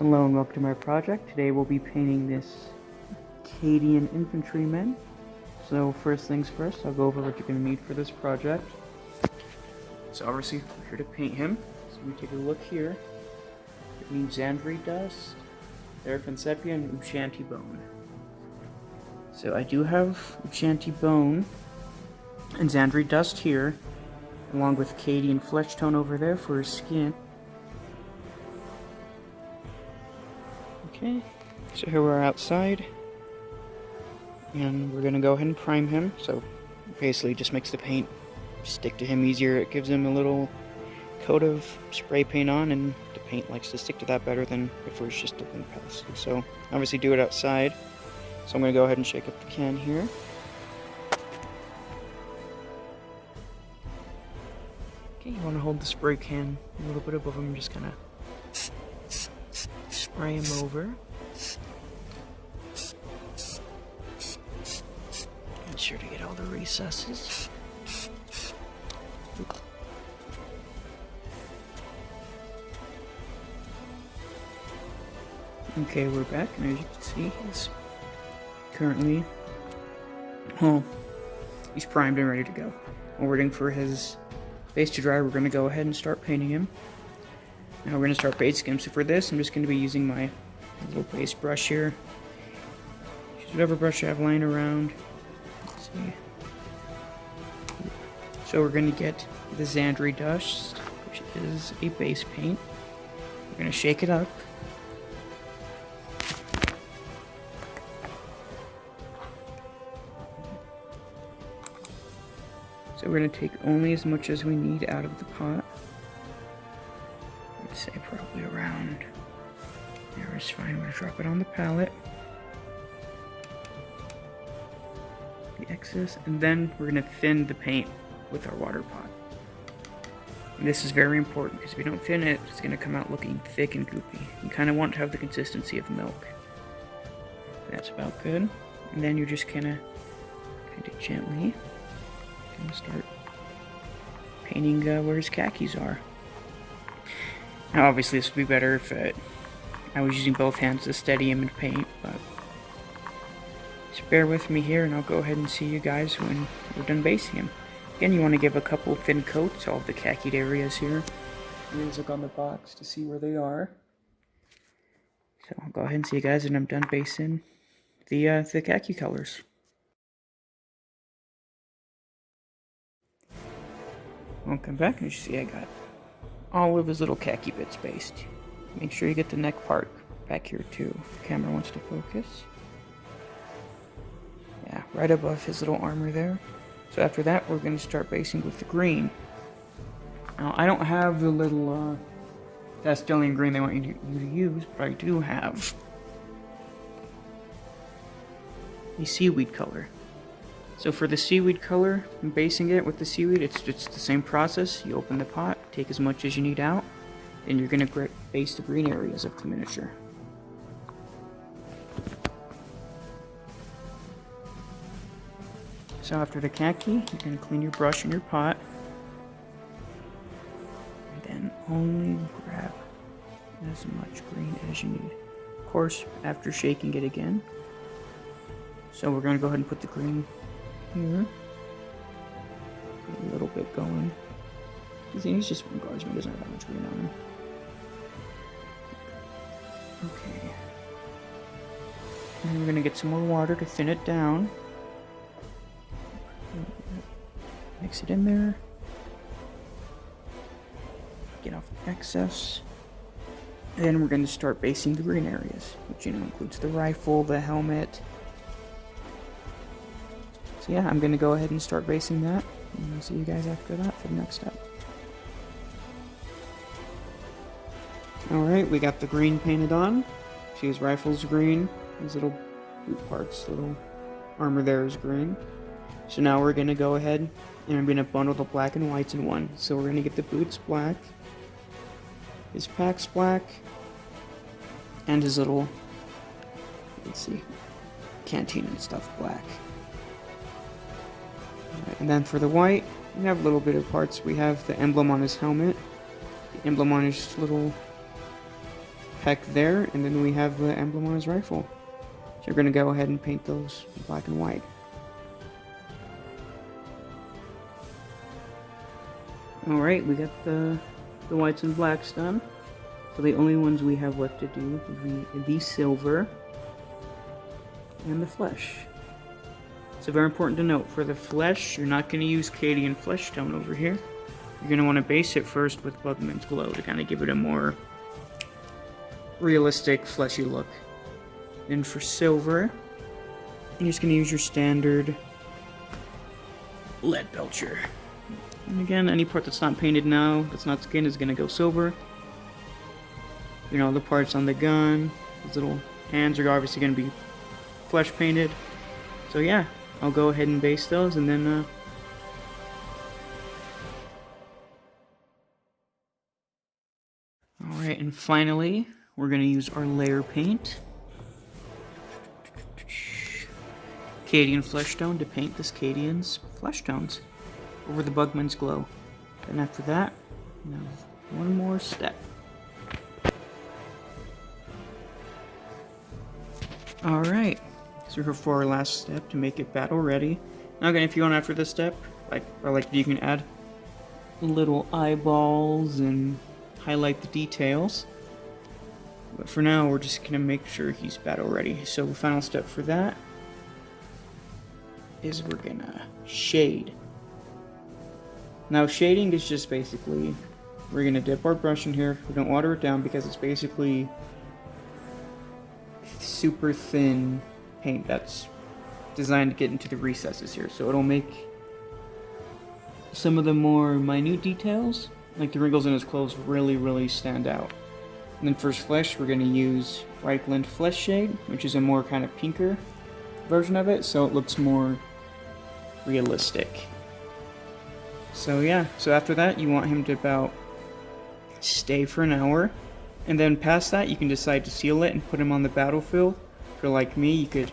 Hello and welcome to my project. Today we'll be painting this Cadian infantryman. So first things first, I'll go over what you're going to need for this project. So obviously we're here to paint him. So we take a look here. It needs Xandri dust, Paraffin sepia, and Ushanti bone. So I do have Ushanti bone and Xandri dust here, along with Cadian flesh tone over there for his skin. Okay, so here we're outside, and we're gonna go ahead and prime him. So basically just makes the paint stick to him easier. It gives him a little coat of spray paint on, and the paint likes to stick to that better than if it was just a thin pass. So obviously do it outside. So I'm gonna go ahead and shake up the can here. Okay, you wanna hold the spray can a little bit above him, just kinda spray him over. Make sure to get all the recesses. Okay, we're back, and as you can see, he's currently, he's primed and ready to go. We're waiting for his base to dry. We're going to go ahead and start painting him. Now we're going to start basing him. So for this, I'm just going to be using my little base brush here. Use whatever brush I have lying around. Let's see. So we're going to get the Xandri dust, which is a base paint. We're going to shake it up. So we're going to take only as much as we need out of the pot. I'd say probably around there is fine. I'm going to drop it on the palette. The excess. And then we're going to thin the paint with our water pot. And this is very important because if you don't thin it, it's going to come out looking thick and goopy. You kind of want to have the consistency of milk. That's about good. And then you're just kind of gently start painting where his khakis are. Now obviously this would be better if I was using both hands to steady him and paint, but just bear with me here and I'll go ahead and see you guys when we're done basing him. Again, you want to give a couple thin coats to all the khakied areas here. And just look on the box to see where they are. So I'll go ahead and see you guys when I'm done basing the khaki colors. I'll come back and you see I got all of his little khaki bits based. Make sure you get the neck part back here too, if the camera wants to focus. Yeah, right above his little armor there. So after that, we're going to start basing with the green. Now, I don't have the little Castilian green they want you to use, but I do have the seaweed color. So for the seaweed color, and basing it with the seaweed, it's the same process. You open the pot, take as much as you need out, and you're going to base the green areas of the miniature. So after the khaki, you're going to clean your brush and your pot, and then only grab as much green as you need. Of course, after shaking it again. So we're going to go ahead and put the green here. A little bit going. He's just one guardsman, doesn't have that much green on him. Okay. And we're going to get some more water to thin it down. Mix it in there. Get off the excess. And then we're going to start basing the green areas, which includes the rifle, the helmet. So yeah, I'm going to go ahead and start basing that, and I'll see you guys after that for the next step. Alright, we got the green painted on. See his rifle's green, his little boot parts, little armor there is green. So now we're going to go ahead and I'm going to bundle the black and whites in one. So we're going to get the boots black, his pack's black, and his little, let's see, canteen and stuff black. And then for the white, we have a little bit of parts. We have the emblem on his helmet, the emblem on his little peck there, and then we have the emblem on his rifle. So we're going to go ahead and paint those black and white. Alright, we got the whites and blacks done. So the only ones we have left to do would be the silver and the flesh. So very important to note, for the flesh, you're not going to use Cadian flesh tone over here. You're going to want to base it first with Bugman's Glow to kind of give it a more realistic, fleshy look. Then for silver, you're just going to use your standard lead belcher. And again, any part that's not painted now, that's not skin, is going to go silver. You know, the parts on the gun, those little hands are obviously going to be flesh painted. So yeah, I'll go ahead and base those, and then alright, and finally, we're going to use our layer paint. Cadian flesh tone to paint this Cadian's flesh tones over the Bugman's Glow. And after that, we have one more step. Alright, so for our last step to make it battle ready. Now again, if you want after this step, you can add little eyeballs and highlight the details. But for now, we're just going to make sure he's battle ready. So the final step for that is we're going to shade. Now shading is just basically, we're going to dip our brush in here. We don't water it down because it's basically super thin paint that's designed to get into the recesses here. So it'll make some of the more minute details, like the wrinkles in his clothes, really stand out. And then for flesh, we're going to use Reichland Flesh Shade, which is a more kind of pinker version of it, so it looks more realistic. So yeah, so after that, you want him to about stay for an hour, and then past that, you can decide to seal it and put him on the battlefield. If you're like me, you could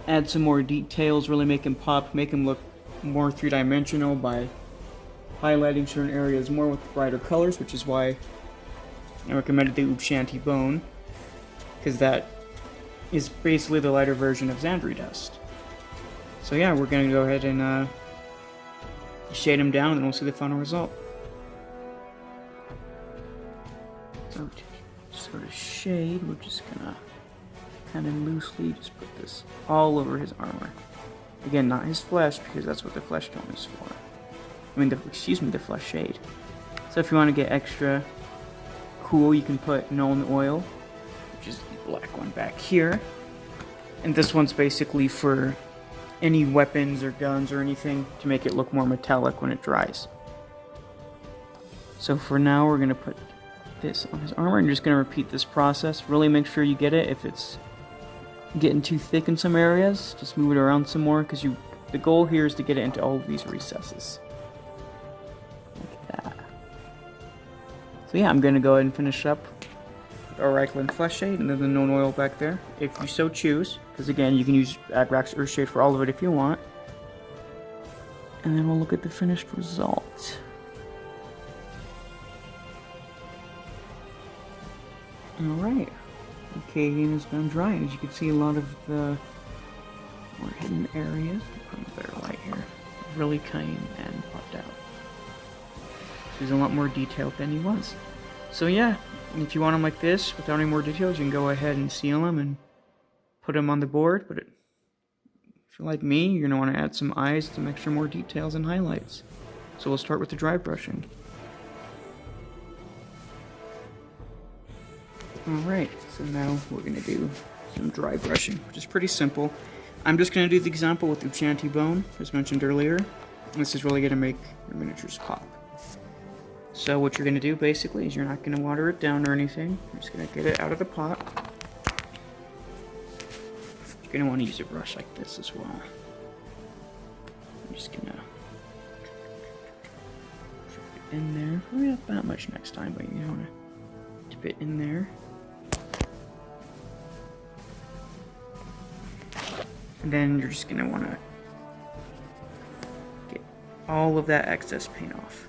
add some more details, really make him pop, make him look more three-dimensional by highlighting certain areas more with brighter colors, which is why I recommended the Ushanti Bone, because that is basically the lighter version of Xandri Dust. So yeah, we're going to go ahead and shade him down, and then we'll see the final result. So to sort of shade, we're just going to kind of loosely just put this all over his armor. Again, not his flesh, because that's what the flesh tone is for. I mean, the flesh shade. So if you want to get extra cool, you can put Nuln Oil, which is the black one back here. And this one's basically for any weapons or guns or anything to make it look more metallic when it dries. So for now, we're going to put this on his armor and just going to repeat this process. Really make sure you get it. If it's getting too thick in some areas, just move it around some more, because the goal here is to get it into all of these recesses. Like that. So yeah, I'm going to go ahead and finish up with our Reichland Flesh Shade and then the Nuln Oil back there, if you so choose. Because again, you can use Agrax Earth Shade for all of it if you want. And then we'll look at the finished result. Alright. The Cadian has done drying. As you can see, a lot of the more hidden areas. I'll put a better light here. Really came and popped out. So he's a lot more detailed than he was. So yeah, if you want him like this, without any more details, you can go ahead and seal him and put him on the board. But if you're like me, you're going to want to add some eyes, some extra more details and highlights. So we'll start with the dry brushing. Alright, so now we're going to do some dry brushing, which is pretty simple. I'm just going to do the example with Ushanti Bone, as mentioned earlier. This is really going to make your miniatures pop. So what you're going to do basically is you're not going to water it down or anything. You're just going to get it out of the pot. You're going to want to use a brush like this as well. I'm just going to drop it in there. Probably not that much next time, but you want to dip it in there. And then you're just going to want to get all of that excess paint off.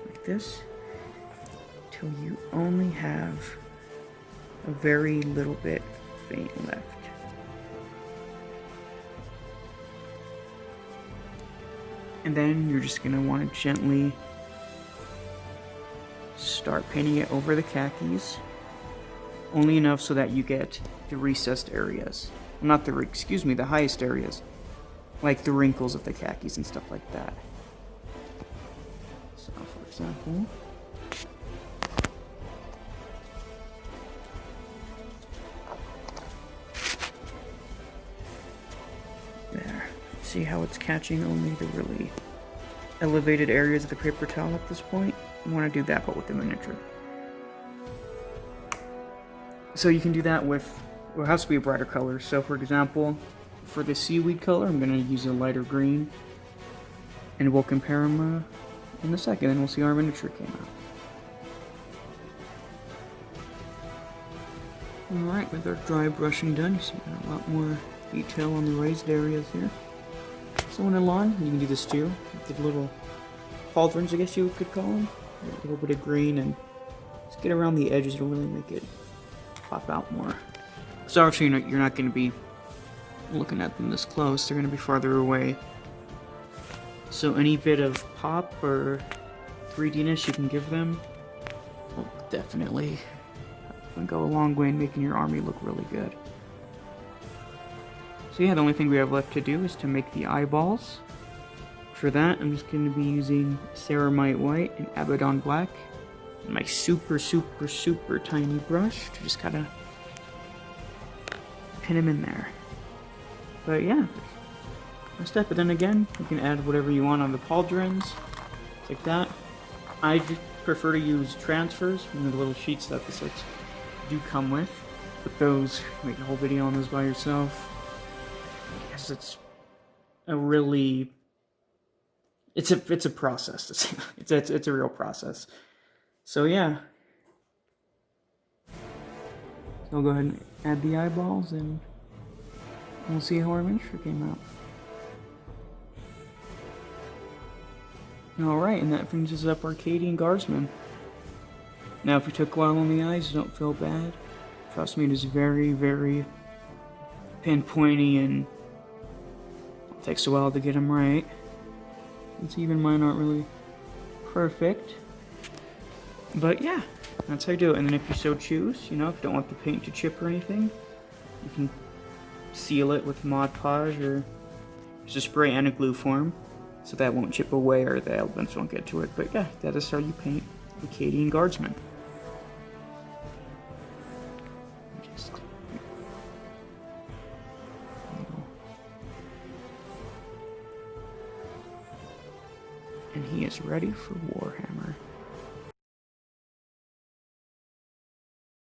Like this. till you only have a very little bit of paint left. And then you're just going to want to gently start painting it over the khakis, only enough so that you get the recessed areas. Not the, excuse me, the highest areas, like the wrinkles of the khakis and stuff like that. So, for example, there. See how it's catching only the really elevated areas of the paper towel at this point? You want to do that, but with the miniature. So you can do that with, well, it has to be a brighter color. So for example, for the seaweed color, I'm going to use a lighter green. And we'll compare them in a second, and we'll see how our miniature came out. Alright, with our dry brushing done, you see a lot more detail on the raised areas here. So in a lawn, you can do this too. The little pauldrons, I guess you could call them. A little bit of green, and just get around the edges to really make it pop out more. So obviously you're not going to be looking at them this close, they're going to be farther away. So any bit of pop or 3Dness you can give them will definitely go a long way in making your army look really good. So yeah, the only thing we have left to do is to make the eyeballs. For that, I'm just going to be using Ceramite White and Abaddon Black and my super tiny brush to just kind of pin them in there. But yeah, a step. But then again, you can add whatever you want on the pauldrons, like that. I just prefer to use transfers from the little sheets that the sets do come with. But those, make a whole video on those by yourself. I guess it's a really, it's a process. It's a real process. So yeah. So I'll go ahead and add the eyeballs, and we'll see how our miniature came out. Alright, and that finishes up our Cadian Guardsman. Now if you took a while on the eyes, don't feel bad. Trust me, it is very pinpointy, and it takes a while to get them right. Since even mine aren't really perfect. But yeah, that's how you do it. And then if you so choose, you know, if you don't want the paint to chip or anything, you can seal it with Mod Podge or just a spray and a glue form, so that won't chip away or the elements won't get to it. But yeah, that is how you paint the Cadian Guardsman. And he is ready for Warhammer.